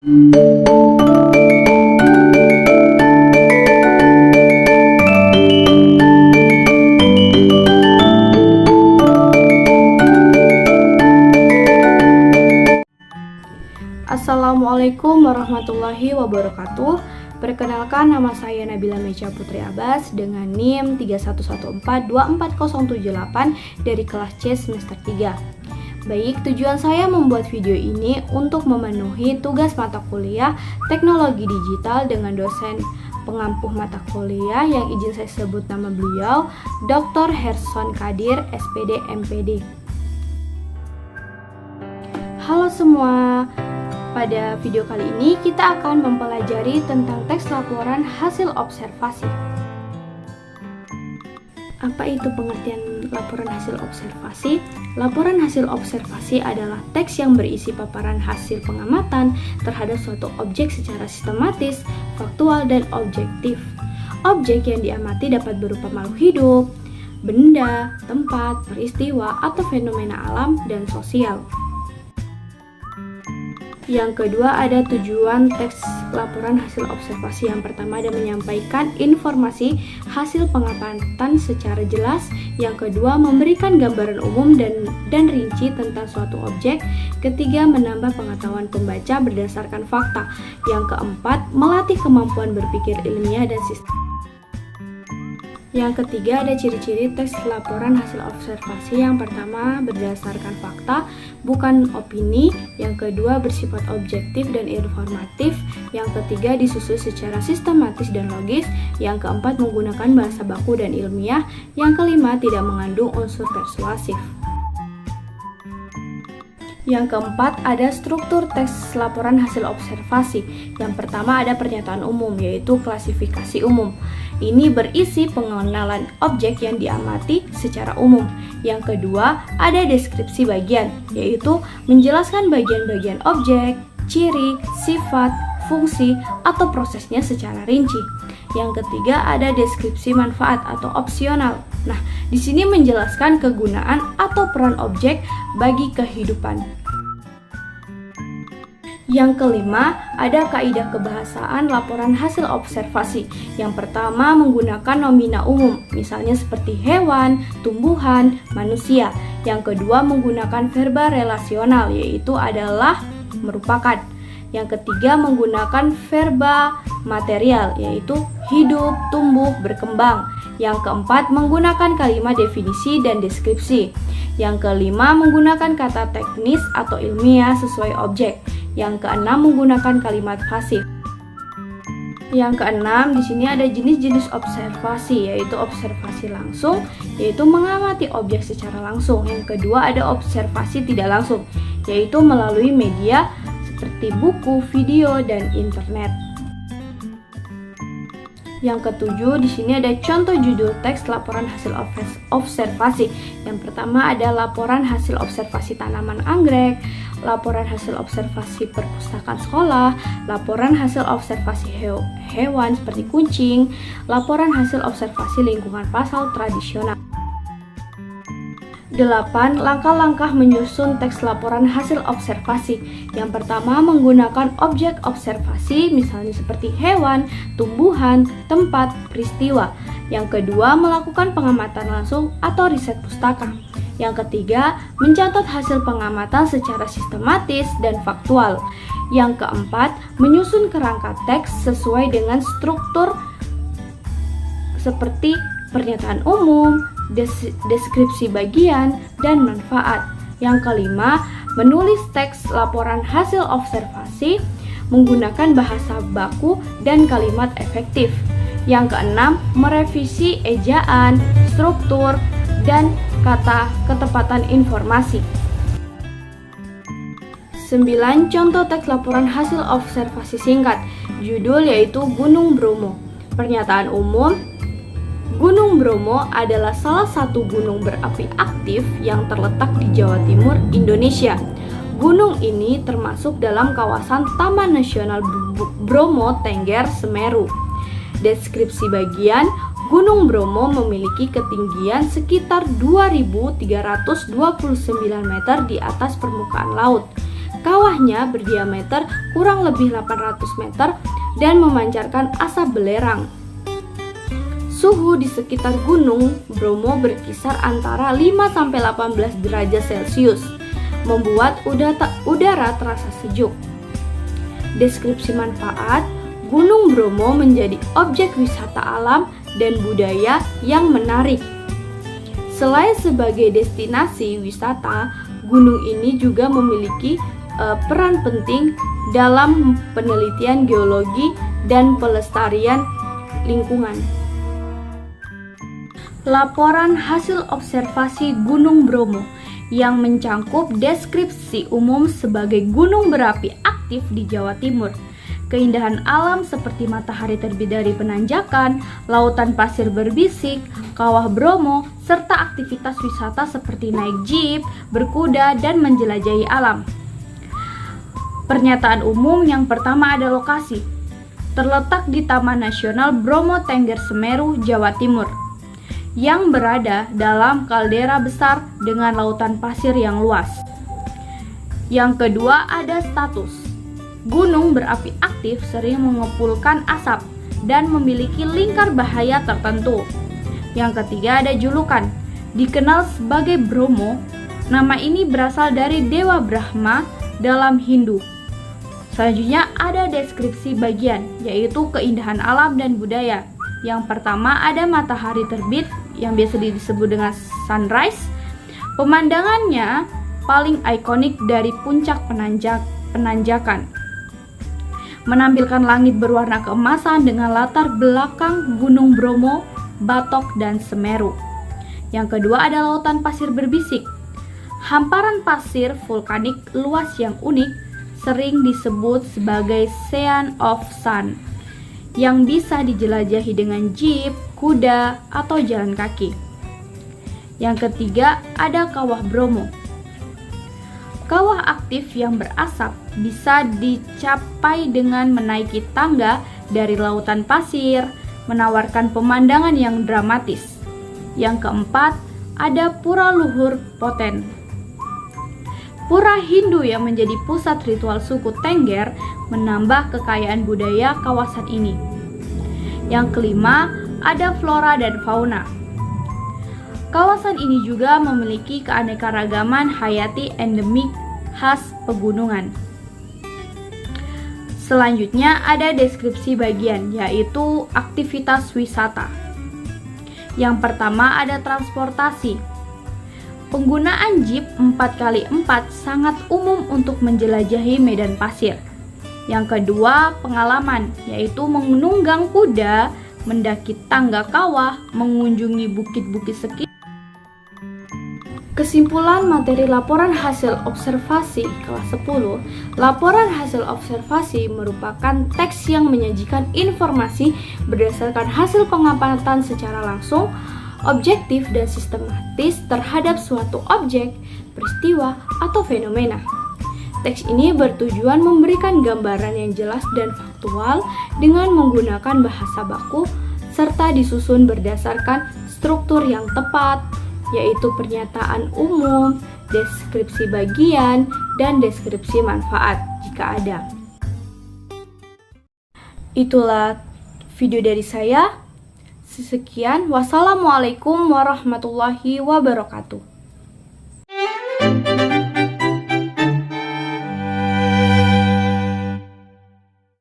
Assalamualaikum warahmatullahi wabarakatuh. Perkenalkan, nama saya Nabila Mecha Putri Abbas dengan NIM 311424078 dari kelas C semester 3. Baik, tujuan saya membuat video ini untuk memenuhi tugas mata kuliah Teknologi Digital dengan dosen pengampuh mata kuliah yang izin saya sebut nama beliau, Dr. Herson Kadir, SPD MPD. Halo semua. Pada video kali ini kita akan mempelajari tentang teks laporan hasil observasi. Apa itu pengertian laporan hasil observasi? Laporan hasil observasi adalah teks yang berisi paparan hasil pengamatan terhadap suatu objek secara sistematis, faktual, dan objektif. Objek yang diamati dapat berupa makhluk hidup, benda, tempat, peristiwa, atau fenomena alam dan sosial. Yang kedua, ada tujuan teks laporan hasil observasi. Yang pertama, ada menyampaikan informasi hasil pengamatan secara jelas. Yang kedua, memberikan gambaran umum dan rinci tentang suatu objek. Ketiga, menambah pengetahuan pembaca berdasarkan fakta. Yang keempat, melatih kemampuan berpikir ilmiah dan sistem. Yang ketiga, ada ciri-ciri teks laporan hasil observasi. Yang pertama, berdasarkan fakta, bukan opini. Yang kedua, bersifat objektif dan informatif. Yang ketiga, disusun secara sistematis dan logis. Yang keempat, menggunakan bahasa baku dan ilmiah. Yang kelima, tidak mengandung unsur persuasif. Yang keempat, ada struktur teks laporan hasil observasi. Yang pertama, ada pernyataan umum, yaitu klasifikasi umum. Ini berisi pengenalan objek yang diamati secara umum. Yang kedua, ada deskripsi bagian, yaitu menjelaskan bagian-bagian objek, ciri, sifat, fungsi, atau prosesnya secara rinci. Yang ketiga, ada deskripsi manfaat atau opsional. Nah, di sini menjelaskan kegunaan atau peran objek bagi kehidupan. Yang kelima, ada kaidah kebahasaan laporan hasil observasi. Yang pertama, menggunakan nomina umum, misalnya seperti hewan, tumbuhan, manusia. Yang kedua, menggunakan verba relasional, yaitu adalah merupakan. Yang ketiga, menggunakan verba material, yaitu hidup, tumbuh, berkembang. Yang keempat, menggunakan kalimat definisi dan deskripsi. Yang kelima, menggunakan kata teknis atau ilmiah sesuai objek. Yang keenam, menggunakan kalimat pasif. Yang keenam, di sini ada jenis-jenis observasi, yaitu observasi langsung, yaitu mengamati objek secara langsung. Yang kedua, ada observasi tidak langsung, yaitu melalui media seperti buku, video, dan internet. Yang ketujuh, di sini ada contoh judul teks laporan hasil observasi. Yang pertama ada laporan hasil observasi tanaman anggrek, laporan hasil observasi perpustakaan sekolah, laporan hasil observasi hewan seperti kucing, laporan hasil observasi lingkungan pasar tradisional. 8. Langkah-langkah menyusun teks laporan hasil observasi. Yang pertama, menggunakan objek observasi, misalnya seperti hewan, tumbuhan, tempat, peristiwa. Yang kedua, melakukan pengamatan langsung atau riset pustaka. Yang ketiga, mencatat hasil pengamatan secara sistematis dan faktual. Yang keempat, menyusun kerangka teks sesuai dengan struktur seperti pernyataan umum, deskripsi bagian, dan manfaat. Yang kelima, menulis teks laporan hasil observasi menggunakan bahasa baku dan kalimat efektif. Yang keenam, merevisi ejaan, struktur, dan kata ketepatan informasi. 9. Contoh teks laporan hasil observasi singkat. Judul yaitu Gunung Bromo. Pernyataan umum, Gunung Bromo adalah salah satu gunung berapi aktif yang terletak di Jawa Timur, Indonesia. Gunung ini termasuk dalam kawasan Taman Nasional Bromo Tengger Semeru. Deskripsi bagian, Gunung Bromo memiliki ketinggian sekitar 2.329 meter di atas permukaan laut. Kawahnya berdiameter kurang lebih 800 meter dan memancarkan asap belerang. Suhu di sekitar Gunung Bromo berkisar antara 5-18 derajat Celcius, membuat udara terasa sejuk. Deskripsi manfaat, Gunung Bromo menjadi objek wisata alam dan budaya yang menarik. Selain sebagai destinasi wisata, gunung ini juga memiliki peran penting dalam penelitian geologi dan pelestarian lingkungan. Laporan hasil observasi Gunung Bromo yang mencangkup deskripsi umum sebagai gunung berapi aktif di Jawa Timur. Keindahan alam seperti matahari terbit dari penanjakan, lautan pasir berbisik, kawah Bromo, serta aktivitas wisata seperti naik jeep, berkuda, dan menjelajahi alam. Pernyataan umum yang pertama ada lokasi. Terletak di Taman Nasional Bromo Tengger Semeru, Jawa Timur, yang berada dalam kaldera besar dengan lautan pasir yang luas. Yang kedua ada status. Gunung berapi aktif sering mengepulkan asap dan memiliki lingkar bahaya tertentu. Yang ketiga ada julukan. Dikenal sebagai Bromo, nama ini berasal dari Dewa Brahma dalam Hindu. Selanjutnya ada deskripsi bagian, yaitu keindahan alam dan budaya. Yang pertama ada matahari terbit yang biasa disebut dengan sunrise. Pemandangannya paling ikonik dari puncak penanjakan. Menampilkan langit berwarna keemasan dengan latar belakang Gunung Bromo, Batok, dan Semeru. Yang kedua ada lautan pasir berbisik. Hamparan pasir vulkanik luas yang unik sering disebut sebagai Sea of Sun, yang bisa dijelajahi dengan jeep, kuda, atau jalan kaki. Yang ketiga ada kawah Bromo. Kawah aktif yang berasap bisa dicapai dengan menaiki tangga dari lautan pasir, menawarkan pemandangan yang dramatis. Yang keempat ada Pura Luhur Poten. Pura Hindu yang menjadi pusat ritual suku Tengger menambah kekayaan budaya kawasan ini. Yang kelima, ada flora dan fauna. Kawasan ini juga memiliki keanekaragaman hayati endemik khas pegunungan. Selanjutnya ada deskripsi bagian, yaitu aktivitas wisata. Yang pertama ada transportasi. Penggunaan jeep 4x4 sangat umum untuk menjelajahi medan pasir. Yang kedua, pengalaman, yaitu menunggang kuda, mendaki tangga kawah, mengunjungi bukit-bukit sekitar. Kesimpulan materi laporan hasil observasi kelas 10. Laporan hasil observasi merupakan teks yang menyajikan informasi berdasarkan hasil pengamatan secara langsung, objektif dan sistematis terhadap suatu objek, peristiwa, atau fenomena. Teks ini bertujuan memberikan gambaran yang jelas dan faktual dengan menggunakan bahasa baku serta disusun berdasarkan struktur yang tepat, yaitu pernyataan umum, deskripsi bagian, dan deskripsi manfaat jika ada. Itulah video dari saya. Sekian, wassalamualaikum warahmatullahi wabarakatuh.